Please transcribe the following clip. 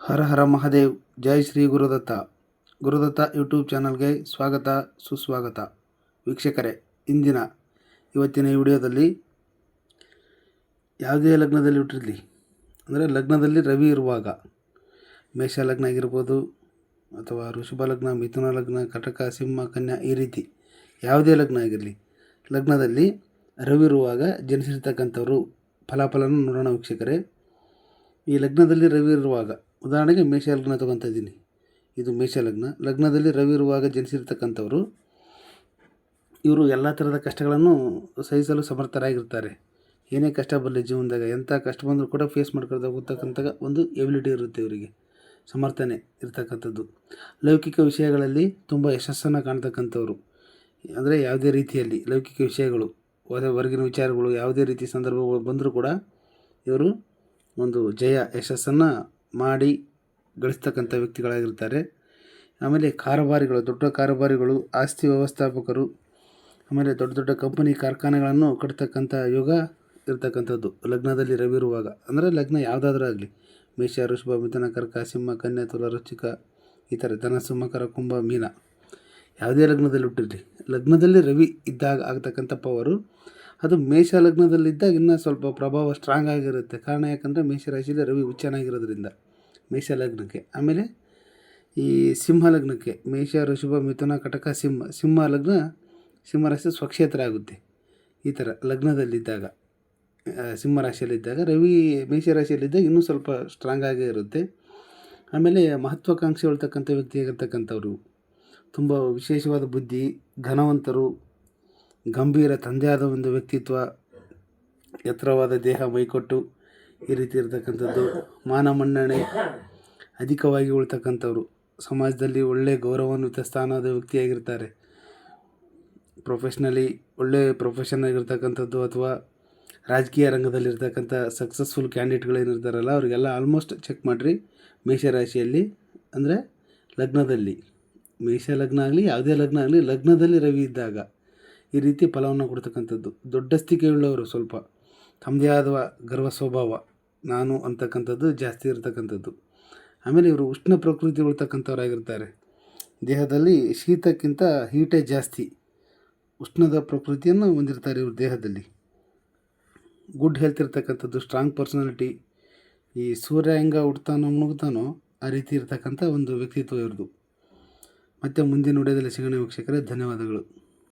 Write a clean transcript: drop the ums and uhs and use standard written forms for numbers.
ಹರ ಹರ ಮಹಾದೇವ್. ಜೈ Shri Gurudatta. Gurudatta YouTube ಚಾನಲ್ಗೆ ಸ್ವಾಗತ ಸುಸ್ವಾಗತ. ವೀಕ್ಷಕರೇ, ಇವತ್ತಿನ ವಿಡಿಯೋದಲ್ಲಿ ಯಾವುದೇ ಲಗ್ನದಲ್ಲಿ ಹುಟ್ಟಿರಲಿ, ಅಂದರೆ ಲಗ್ನದಲ್ಲಿ ರವಿ ಇರುವಾಗ, ಮೇಷ ಲಗ್ನ ಆಗಿರ್ಬೋದು ಅಥವಾ ಋಷಭ ಲಗ್ನ, ಮಿಥುನ ಲಗ್ನ, ಕಟಕ, ಸಿಂಹ, ಕನ್ಯಾ, ಈ ರೀತಿ ಯಾವುದೇ ಲಗ್ನ ಆಗಿರಲಿ, ಲಗ್ನದಲ್ಲಿ ರವಿ ಇರುವಾಗ ಜನಿಸಿರ್ತಕ್ಕಂಥವ್ರು ಫಲಾಫಲನ ನೋಡೋಣ ವೀಕ್ಷಕರೇ. ಈ ಲಗ್ನದಲ್ಲಿ ರವಿ ಇರುವಾಗ, ಉದಾಹರಣೆಗೆ ಮೇಷ ಲಗ್ನ ತೊಗೊತಾ ಇದ್ದೀನಿ, ಇದು ಮೇಷ ಲಗ್ನ. ಲಗ್ನದಲ್ಲಿ ರವಿ ಇರುವಾಗ ಜನಿಸಿರ್ತಕ್ಕಂಥವ್ರು ಇವರು ಎಲ್ಲ ಥರದ ಕಷ್ಟಗಳನ್ನು ಸಹಿಸಲು ಸಮರ್ಥರಾಗಿರ್ತಾರೆ. ಏನೇ ಕಷ್ಟ ಬರಲಿ ಜೀವನದಾಗ, ಎಂಥ ಕಷ್ಟ ಬಂದರೂ ಕೂಡ ಫೇಸ್ ಮಾಡ್ಕೊಳ್ತಾ ಹೋಗ್ತಕ್ಕಂಥ ಒಂದು ಎಬಿಲಿಟಿ ಇರುತ್ತೆ ಇವರಿಗೆ, ಸಮರ್ಥನೆ ಇರ್ತಕ್ಕಂಥದ್ದು. ಲೌಕಿಕ ವಿಷಯಗಳಲ್ಲಿ ತುಂಬ ಯಶಸ್ಸನ್ನು ಕಾಣ್ತಕ್ಕಂಥವ್ರು, ಅಂದರೆ ಯಾವುದೇ ರೀತಿಯಲ್ಲಿ ಲೌಕಿಕ ವಿಷಯಗಳು, ಹೊರಗಿನ ವಿಚಾರಗಳು, ಯಾವುದೇ ರೀತಿ ಸಂದರ್ಭಗಳು ಬಂದರೂ ಕೂಡ ಇವರು ಒಂದು ಯಶಸ್ಸನ್ನು ಮಾಡಿ ಗಳಿಸ್ತಕ್ಕಂಥ ವ್ಯಕ್ತಿಗಳಾಗಿರ್ತಾರೆ. ಆಮೇಲೆ ಕಾರುಬಾರಿಗಳು, ದೊಡ್ಡ ಕಾರುಬಾರಿಗಳು, ಆಸ್ತಿ ವ್ಯವಸ್ಥಾಪಕರು, ಆಮೇಲೆ ದೊಡ್ಡ ದೊಡ್ಡ ಕಂಪನಿ ಕಾರ್ಖಾನೆಗಳನ್ನು ಕಟ್ತಕ್ಕಂಥ ಯೋಗ ಇರ್ತಕ್ಕಂಥದ್ದು ಲಗ್ನದಲ್ಲಿ ರವಿ ಇರುವಾಗ. ಅಂದರೆ ಲಗ್ನ ಯಾವುದಾದ್ರೂ ಆಗಲಿ, ಮೇಷ, ಋಷಭ, ಮಿಥುನ, ಕರ್ಕ, ಸಿಂಹ, ಕನ್ಯಾ, ತುಲಾ, ವೃಶ್ಚಿಕ, ಈ ಥರ ಧನಸ್ಸು, ಮಕರ, ಕುಂಭ, ಮೀನ, ಯಾವುದೇ ಲಗ್ನದಲ್ಲಿ ಹುಟ್ಟಿರಲಿ, ಲಗ್ನದಲ್ಲಿ ರವಿ ಇದ್ದಾಗ ಆಗ್ತಕ್ಕಂಥ ಪವರು ಅದು ಮೇಷ ಲಗ್ನದಲ್ಲಿದ್ದಾಗ ಇನ್ನೂ ಸ್ವಲ್ಪ ಪ್ರಭಾವ ಸ್ಟ್ರಾಂಗ್ ಆಗಿರುತ್ತೆ. ಕಾರಣ ಯಾಕಂದರೆ ಮೇಷ ರಾಶಿಯಲ್ಲಿ ರವಿ ಉಚ್ಚನಾಗಿರೋದ್ರಿಂದ ಮೇಷ ಲಗ್ನಕ್ಕೆ. ಆಮೇಲೆ ಈ ಸಿಂಹ ಲಗ್ನಕ್ಕೆ ಮೇಷ, ಋಷಭ, ಮಿಥುನ, ಕಟಕ, ಸಿಂಹ ಲಗ್ನ, ಸಿಂಹ ರಾಶಿ ಸ್ವಕ್ಷೇತ್ರ ಆಗುತ್ತೆ. ಈ ಥರ ಲಗ್ನದಲ್ಲಿದ್ದಾಗ, ಸಿಂಹ ರಾಶಿಯಲ್ಲಿದ್ದಾಗ, ರವಿ ಮೇಷ ರಾಶಿಯಲ್ಲಿದ್ದಾಗ ಇನ್ನೂ ಸ್ವಲ್ಪ ಸ್ಟ್ರಾಂಗ್ ಆಗೇ ಇರುತ್ತೆ. ಆಮೇಲೆ ಮಹತ್ವಾಕಾಂಕ್ಷೆ ಉಳ್ತಕ್ಕಂಥ ವ್ಯಕ್ತಿಯಾಗಿರ್ತಕ್ಕಂಥವ್ರು, ತುಂಬ ವಿಶೇಷವಾದ ಬುದ್ಧಿ, ಘನವಂತರು, ಗಂಭೀರ ತಂದೆಯಾದ ಒಂದು ವ್ಯಕ್ತಿತ್ವ, ಎತ್ತರವಾದ ದೇಹ, ಮೈಕೊಟ್ಟು, ಈ ರೀತಿ ಇರ್ತಕ್ಕಂಥದ್ದು. ಮಾನ ಮನ್ನಣೆ ಅಧಿಕವಾಗಿ ಉಳ್ತಕ್ಕಂಥವ್ರು, ಸಮಾಜದಲ್ಲಿ ಒಳ್ಳೆಯ ಗೌರವಾನ್ವಿತ ಸ್ಥಾನದ ವ್ಯಕ್ತಿಯಾಗಿರ್ತಾರೆ. ಪ್ರೊಫೆಷ್ನಲಿ ಒಳ್ಳೆಯ ಪ್ರೊಫೆಷನ್ ಆಗಿರ್ತಕ್ಕಂಥದ್ದು, ಅಥವಾ ರಾಜಕೀಯ ರಂಗದಲ್ಲಿರ್ತಕ್ಕಂಥ ಸಕ್ಸಸ್ಫುಲ್ ಕ್ಯಾಂಡಿಡೇಟ್ಗಳೇನಿರ್ತಾರಲ್ಲ ಅವರಿಗೆಲ್ಲ ಆಲ್ಮೋಸ್ಟ್ ಚೆಕ್ ಮಾಡಿರಿ ಮೇಷರಾಶಿಯಲ್ಲಿ, ಅಂದರೆ ಲಗ್ನದಲ್ಲಿ, ಮೇಷ ಲಗ್ನ ಆಗಲಿ ಯಾವುದೇ ಲಗ್ನ ಆಗಲಿ, ಲಗ್ನದಲ್ಲಿ ರವಿ ಇದ್ದಾಗ ಈ ರೀತಿ ಫಲವನ್ನು ಕೊಡ್ತಕ್ಕಂಥದ್ದು. ದೊಡ್ಡಸ್ತಿಕೆಯುಳ್ಳವರು, ಸ್ವಲ್ಪ ತಮ್ಮದೇ ಆದ ಗರ್ವ ಸ್ವಭಾವ, ನಾನು ಅಂತಕ್ಕಂಥದ್ದು ಜಾಸ್ತಿ ಇರತಕ್ಕಂಥದ್ದು. ಆಮೇಲೆ ಇವರು ಉಷ್ಣ ಪ್ರಕೃತಿ ಉಳ್ತಕ್ಕಂಥವ್ರಾಗಿರ್ತಾರೆ. ದೇಹದಲ್ಲಿ ಶೀತಕ್ಕಿಂತ ಹೀಟೇ ಜಾಸ್ತಿ, ಉಷ್ಣದ ಪ್ರಕೃತಿಯನ್ನು ಹೊಂದಿರ್ತಾರೆ ಇವ್ರ ದೇಹದಲ್ಲಿ. ಗುಡ್ ಹೆಲ್ತ್ ಇರ್ತಕ್ಕಂಥದ್ದು, ಸ್ಟ್ರಾಂಗ್ ಪರ್ಸನಾಲಿಟಿ. ಈ ಸೂರ್ಯ ಹೆಂಗೆ ಹುಡ್ತಾನೋ ಮುಳುಗ್ತಾನೋ ಆ ರೀತಿ ಇರ್ತಕ್ಕಂಥ ಒಂದು ವ್ಯಕ್ತಿತ್ವ ಇವ್ರದ್ದು. ಮತ್ತು ಮುಂದಿನ ವಿಡಿಯೋದಲ್ಲಿ ಸಿಗೋಣ ವೀಕ್ಷಕರೇ. ಧನ್ಯವಾದಗಳು.